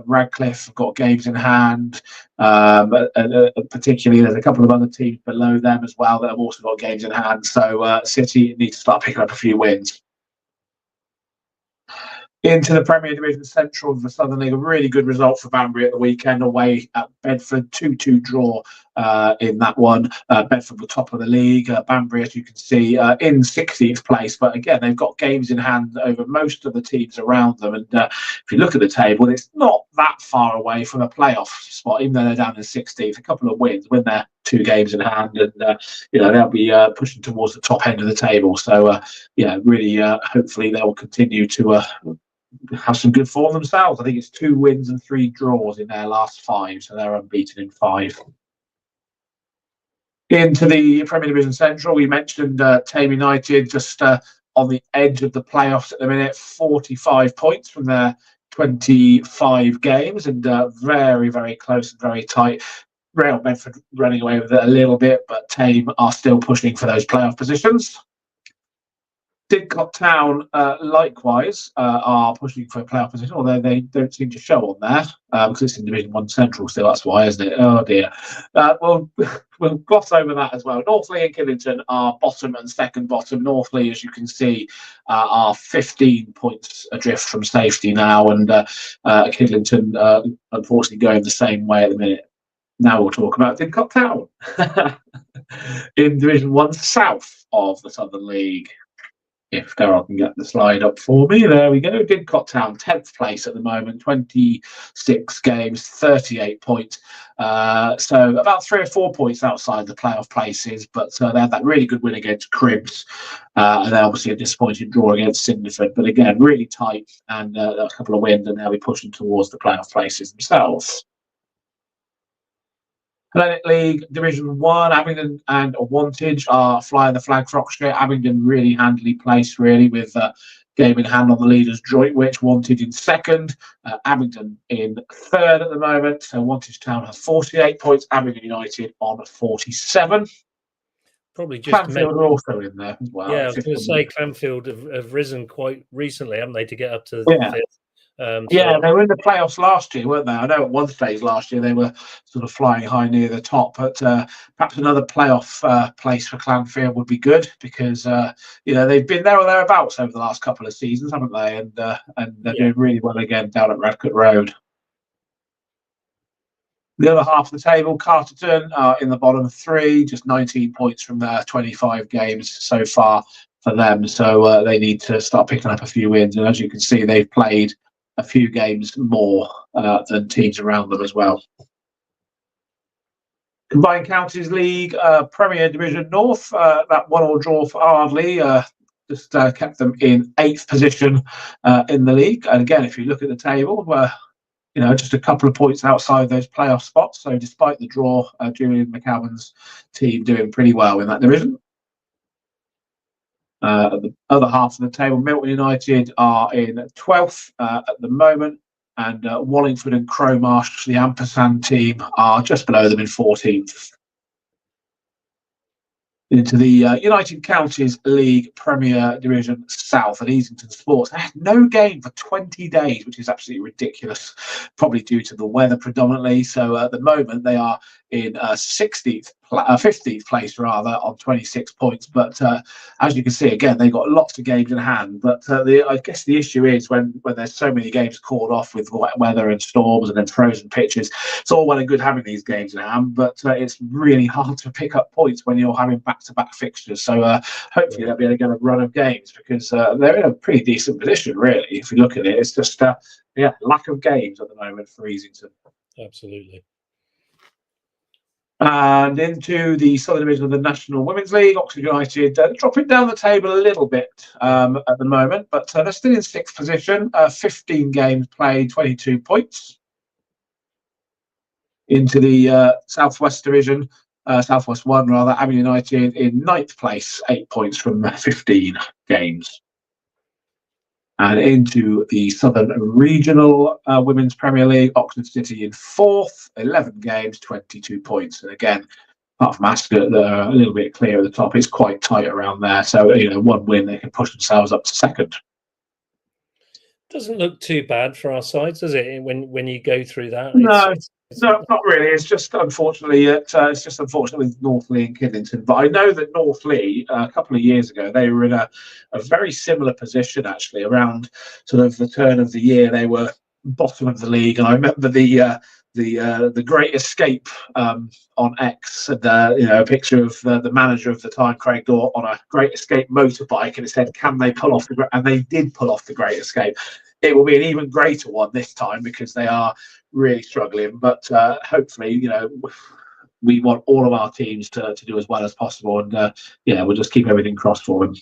Radcliffe have got games in hand, and particularly there's a couple of other teams below them as well that have also got games in hand. So City need to start picking up a few wins. Into the Premier Division Central of the Southern League, a really good result for Banbury at the weekend away at Bedford, 2-2 draw in that one. Bedford were top of the league. Banbury, as you can see, in 16th place. But again, they've got games in hand over most of the teams around them. And if you look at the table, it's not that far away from a playoff spot, even though they're down in 16th. A couple of wins, win their 2 games in hand, and they'll be pushing towards the top end of the table. So, really, hopefully they'll continue to have some good form themselves. I think it's 2 wins and 3 draws in their last 5, so they're unbeaten in 5. Into the Premier Division Central, we mentioned Tame United just on the edge of the playoffs at the minute, 45 points from their 25 games, and very, very close and very tight. Real Bedford running away with it a little bit, but Tame are still pushing for those playoff positions. Didcot Town, likewise, are pushing for a playoff position, although they don't seem to show on there because it's in Division 1 Central still. That's why, isn't it? Oh, dear. We'll gloss over that as well. Northley and Killington are bottom and second bottom. Northley, as you can see, are 15 points adrift from safety now, and Killington, unfortunately, going the same way at the minute. Now we'll talk about Didcot Town in Division 1 South of the Southern League. If Darryl can get the slide up for me. There we go. Didcot Town, 10th place at the moment, 26 games, 38 points. So about 3 or 4 points outside the playoff places, but they had that really good win against Cribs, and then obviously a disappointing draw against Cinderford. But again, really tight, and a couple of wins, and they'll be pushing towards the playoff places themselves. Hellenic League Division 1, Abingdon and Wantage are flying the flag for Oxfordshire. Abingdon really handily placed, really, with game in hand on the leaders, Droitwich. Wantage in second, Abingdon in third at the moment. So Wantage Town have 48 points, Abingdon United on 47. Probably just Clanfield are also in there as well. Yeah, I was going to say Clanfield have risen quite recently, haven't they, to get up to the fifth? They were in the playoffs last year, weren't they? I know at one stage last year they were sort of flying high near the top, but perhaps another playoff place for Clanfield would be good because they've been there or thereabouts over the last couple of seasons, haven't they? And they're doing really well again down at Radcliffe Road. The other half of the table, Carterton are in the bottom 3, just 19 points from their 25 games so far for them. So they need to start picking up a few wins. And as you can see, they've played a few games more than teams around them as well. Combined Counties League, Premier Division North, that 1-1 draw for Ardley just kept them in 8th position in the league. And again, if you look at the table, just a couple of points outside those playoff spots. So despite the draw, Julian McAlvin's team doing pretty well in that division. At the other half of the table, Milton United are in 12th at the moment, and Wallingford and Cromarsh, the ampersand team, are just below them in 14th. Into the United Counties League Premier Division South at Easington Sports. They had no game for 20 days, which is absolutely ridiculous, probably due to the weather predominantly. So at the moment, they are in 15th place rather, on 26 points. But as you can see, again, they've got lots of games in hand. But I guess the issue is when there's so many games called off with wet weather and storms and then frozen pitches, it's all well and good having these games in hand, but it's really hard to pick up points when you're having back-to-back fixtures. So hopefully they'll be able to get a run of games, because they're in a pretty decent position, really, if you look at it. It's just, lack of games at the moment for Easington. Absolutely. And into the Southern Division of the National Women's League, Oxford United dropping down the table a little bit at the moment, but they're still in 6th position, 15 games played, 22 points. Into the Southwest Division, Southwest 1 rather, Abbey United in 9th place, 8 points from 15 games. And into the Southern Regional Women's Premier League, Oxford City in 4th, 11 games, 22 points. And again, apart from Ascot, they're a little bit clear at the top. It's quite tight around there. So, one win, they can push themselves up to 2nd. Doesn't look too bad for our sides, does it? When you go through that, No, not really. It's just unfortunately, with Northley and Kidlington. But I know that Northley, a couple of years ago, they were in a very similar position, actually, around sort of the turn of the year. They were bottom of the league, and I remember the Great Escape on X, and a picture of the manager of the time, Craig Dorr, on a Great Escape motorbike, and it said, "Can they pull off the?" And they did pull off the Great Escape. It will be an even greater one this time, because they are really struggling. But hopefully, we want all of our teams to do as well as possible, and we'll just keep everything crossed for them.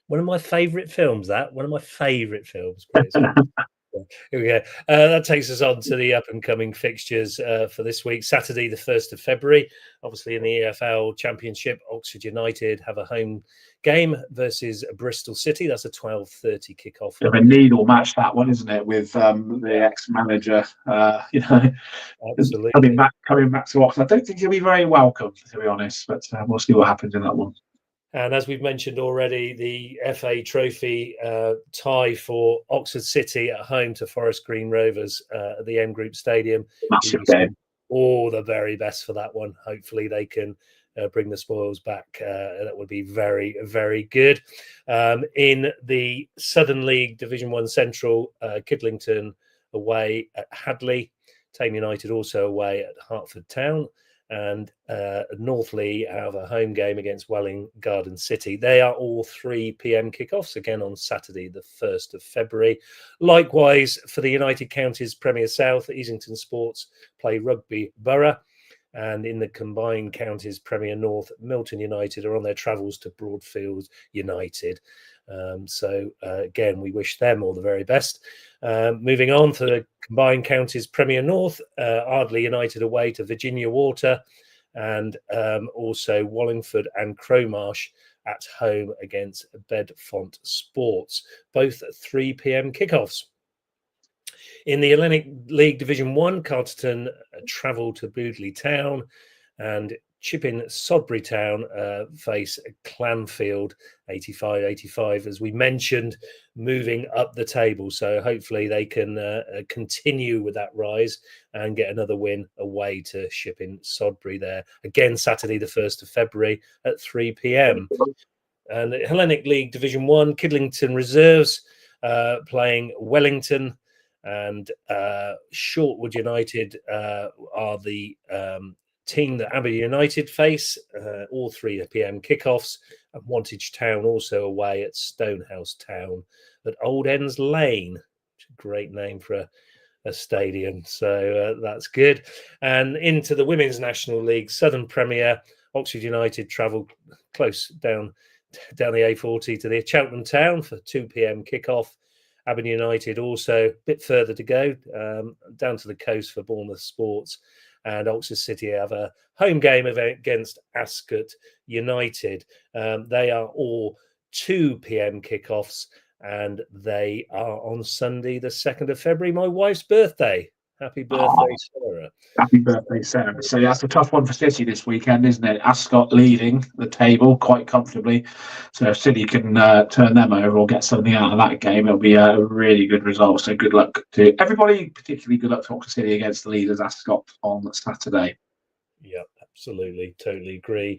One of my favourite films. One of my favourite films. Here we go. That takes us on to the up-and-coming fixtures for this week. Saturday, the 1st of February. Obviously, in the EFL Championship, Oxford United have a home game versus Bristol City. That's a 12:30 kickoff. A needle match, that one, isn't it? With the ex-manager, absolutely coming back to Oxford. I don't think he'll be very welcome, to be honest. But we'll see what happens in that one. And as we've mentioned already, the FA Trophy tie for Oxford City at home to Forest Green Rovers at the M Group Stadium. Massive game. All the very best for that one. Hopefully they can bring the spoils back. That would be very, very good. In the Southern League Division 1 Central, Kidlington away at Hadley. Tame United also away at Hertford Town. And Northley have a home game against Welling Garden City. They are all 3 p.m. kickoffs, again on Saturday, the 1st of February. Likewise, for the United Counties Premier South, Easington Sports play Rugby Borough. And in the Combined Counties Premier North, Milton United are on their travels to Broadfield United. Again, we wish them all the very best. Moving on to the Combined Counties Premier North, Ardley United away to Virginia Water, and also Wallingford and Cromarsh at home against Bedfont Sports, both at 3 p.m. kickoffs. In the Hellenic League Division 1, Carterton travel to Boodley Town, and Chipping Sodbury Town face Clanfield 85-85, as we mentioned, moving up the table. So hopefully they can continue with that rise and get another win away to Chipping Sodbury there. Again, Saturday, the 1st of February at 3 p.m. And the Hellenic League Division 1, Kidlington Reserves playing Wellington, and Shortwood United are the team that Abbey United face, all 3 p.m. kickoffs, and Wantage Town also away at Stonehouse Town at Old Ends Lane. Great name for a stadium, so that's good. And into the Women's National League Southern Premier, Oxford United travel close down the A40 to the Cheltenham Town for 2 p.m. kickoff, Aberdeen United also a bit further to go, down to the coast for Bournemouth Sports. And Oxford City have a home game against Ascot United. They are all 2 p.m. kickoffs, and they are on Sunday, the 2nd of February, my wife's birthday. Happy birthday, Sarah. Happy birthday, Sarah. So that's a tough one for City this weekend, isn't it? Ascot leading the table quite comfortably. So if City can turn them over or get something out of that game, it'll be a really good result. So good luck to everybody, particularly good luck to Oxford City against the leaders Ascot on Saturday. Yeah, absolutely. Totally agree.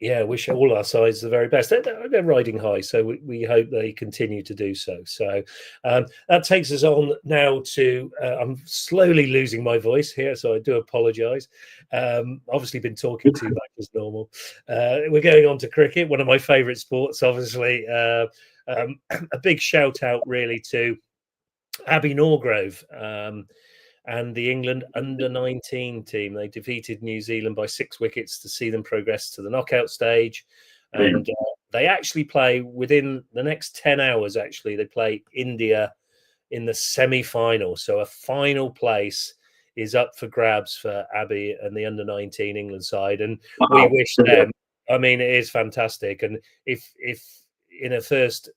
Wish all our sides the very best. They're riding high, so we hope they continue to do so. So that takes us on now to, I'm slowly losing my voice here, so I do apologise. Obviously been talking too much as normal. We're going on to cricket, one of my favourite sports, obviously. A big shout out really to Abby Norgrove. And the England under-19 team. They defeated New Zealand by 6 wickets to see them progress to the knockout stage. And they actually play within the next 10 hours, actually. They play India in the semi-final. So a final place is up for grabs for Abby and the under-19 England side. And we wish them, I mean, it is fantastic. And if in a first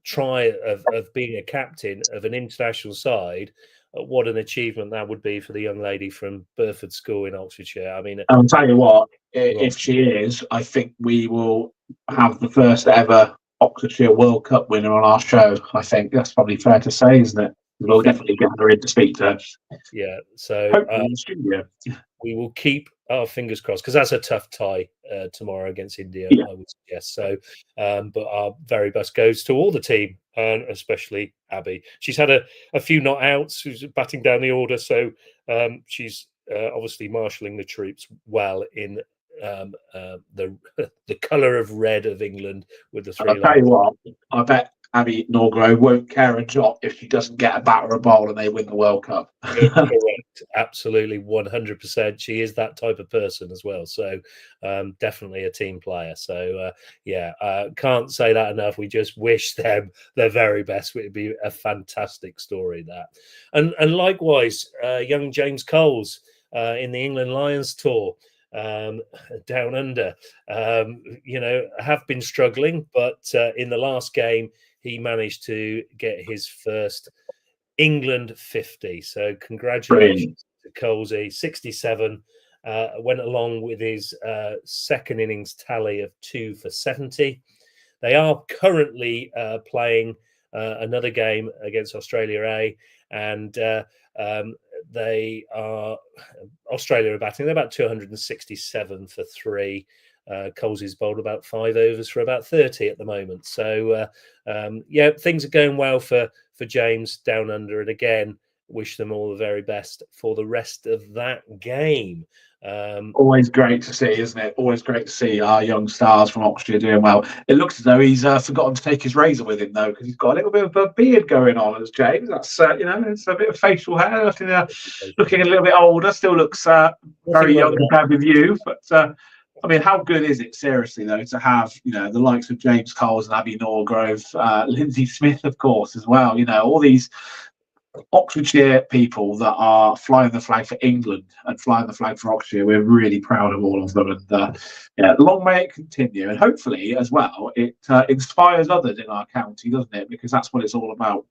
try of being a captain of an international side, what an achievement that would be for the young lady from Burford School in Oxfordshire. I mean, I'll tell you what, if she is, I think we will have the first ever Oxfordshire World Cup winner on our show. I think that's probably fair to say, isn't it? We'll definitely get her in to speak to her. Yeah, so we will keep our fingers crossed, because that's a tough tie tomorrow against India, I would suggest. So, but our very best goes to all the team, and especially Abby. She's had a few not outs. She's batting down the order, so she's obviously marshalling the troops well in the colour of red of England with the 3 I'll tell you what, I bet Abby Norgrove won't care a jot if she doesn't get a bat or a bowl and they win the World Cup. Correct, absolutely, 100%. She is that type of person as well. So definitely a team player. So can't say that enough. We just wish them their very best. It would be a fantastic story, that. And likewise, young James Coles in the England Lions tour. Down under, have been struggling, but in the last game he managed to get his first England 50. So congratulations to Colesy, 67. Went along with his second innings tally of 2 for 70. They are currently playing another game against Australia A, and Australia are batting. They're about 267 for 3. Colesy's bowled about 5 overs for about 30 at the moment. So things are going well for James down under, and again, wish them all the very best for the rest of that game. Always great to see, isn't it? Always great to see our young stars from Oxfordshire doing well. It looks as though he's forgotten to take his razor with him, though, because he's got a little bit of a beard going on, as James. That's it's a bit of facial hair, looking a little bit older. Still looks very young compared with you, but. I mean, how good is it, seriously, though, to have, the likes of James Coles and Abby Norgrove, Lindsay Smith, of course, as well. All these Oxfordshire people that are flying the flag for England and flying the flag for Oxfordshire. We're really proud of all of them. And long may it continue. And hopefully, as well, it inspires others in our county, doesn't it? Because that's what it's all about.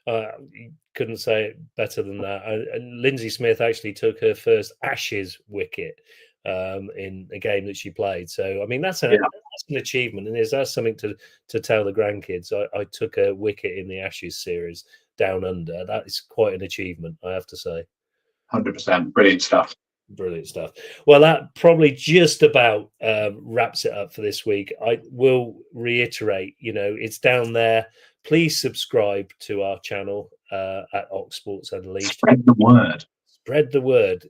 You couldn't say it better than that. Lindsay Smith actually took her first Ashes wicket in a game that she played. So, I mean, that's an achievement, and that's something to tell the grandkids. I took a wicket in the Ashes series down under. That is quite an achievement, I have to say. 100%. Brilliant stuff. Brilliant stuff. Well, that probably just about wraps it up for this week. I will reiterate, it's down there. Please subscribe to our channel at Ox Sports Unleashed. Spread the word. Spread the word.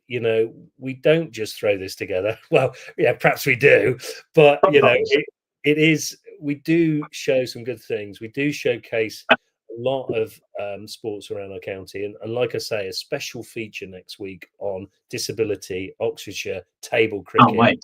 We don't just throw this together. Well, yeah, perhaps we do, but it is. We do show some good things. We do showcase a lot of sports around our county, and like I say, a special feature next week on disability, Oxfordshire table cricket.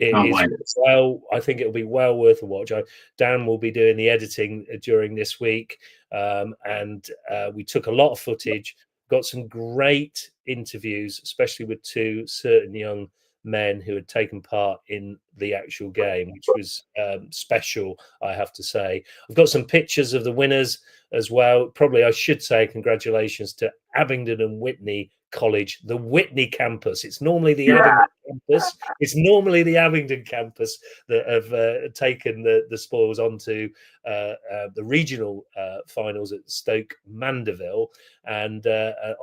I think it'll be well worth a watch. Dan will be doing the editing during this week, and we took a lot of footage, got some great interviews, especially with two certain young men who had taken part in the actual game, which was special, I have to say. I've got some pictures of the winners as well. Probably I should say congratulations to Abingdon and Whitney College, the Whitney campus. It's normally the Abingdon campus. It's normally the Abingdon campus that have taken the spoils onto the regional finals at Stoke Mandeville, and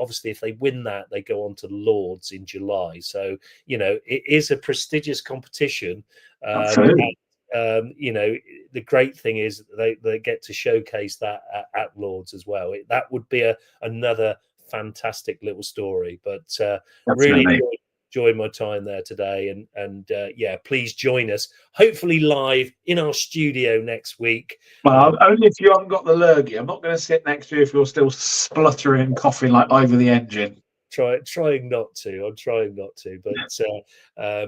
obviously if they win that, they go on to Lords in July. So it is a prestigious competition. The great thing is they get to showcase that at Lords as well. That would be another fantastic little story, but really enjoyed my time there today, and please join us, hopefully live in our studio next week. Well, only if you haven't got the lurgy. I'm not going to sit next to you if you're still spluttering and coughing like over the engine. Trying not to. I'm trying not to, but I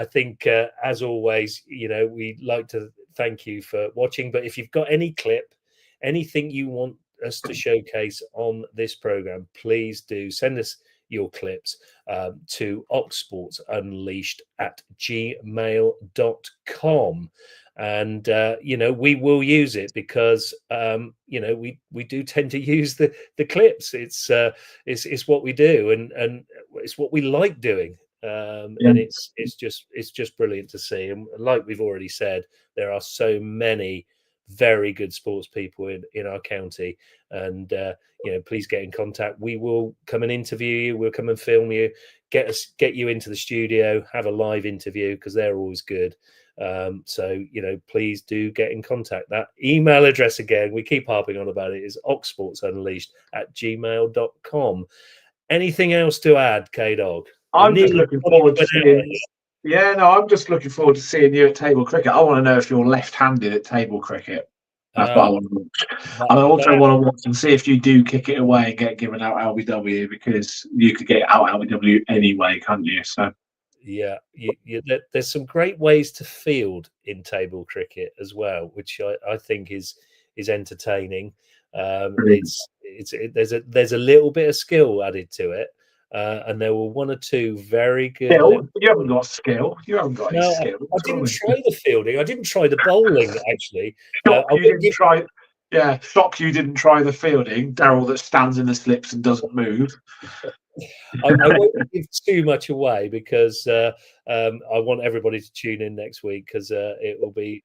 think as always, we'd like to thank you for watching. But if you've got any clip, anything you want us to showcase on this program, please do send us your clips to oxsportsunleashed@gmail.com, and we will use it because we do tend to use the clips. It's what we do, and it's what we like doing, and it's just brilliant to see. And like we've already said, there are so many very good sports people in our county, and please get in contact. We will come and interview you, we'll come and film you, get you into the studio, have a live interview, because they're always good. So please do get in contact. That email address, again, we keep harping on about it, is oxsportsunleashed@gmail.com. Anything else to add, KDog? I'm just looking forward to seeing. I'm just looking forward to seeing you at table cricket. I want to know if you're left-handed at table cricket. That's what I want to watch. And I also want to watch and see if you do kick it away and get given out LBW, because you could get out LBW anyway, can't you? So there's some great ways to field in table cricket as well, which I think is entertaining. There's a little bit of skill added to it. And there were one or two very good. You haven't got skill. You haven't got any skill. I didn't try the fielding. I didn't try the bowling, actually. Shock you didn't try the fielding. Darryl that stands in the slips and doesn't move. I won't give too much away, because I want everybody to tune in next week, because it will be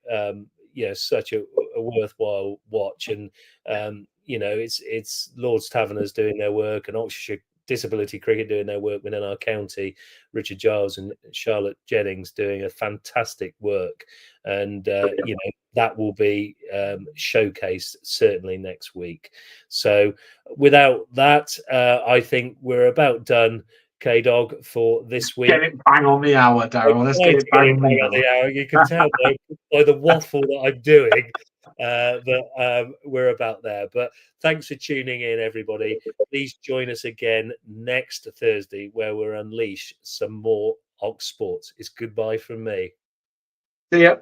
such a worthwhile watch. And it's Lord's Taverners doing their work, and Oxfordshire Disability Cricket doing their work within our county, Richard Giles and Charlotte Jennings doing a fantastic work, and that will be showcased certainly next week. So without that, I think we're about done, KDog, for this week. Get it bang on the hour, Darryl. Let's get it bang on the hour. You can tell by the waffle that I'm doing that we're about there. But thanks for tuning in, everybody. Please join us again next Thursday, where we'll unleash some more Ox Sports. It's goodbye from me. See ya.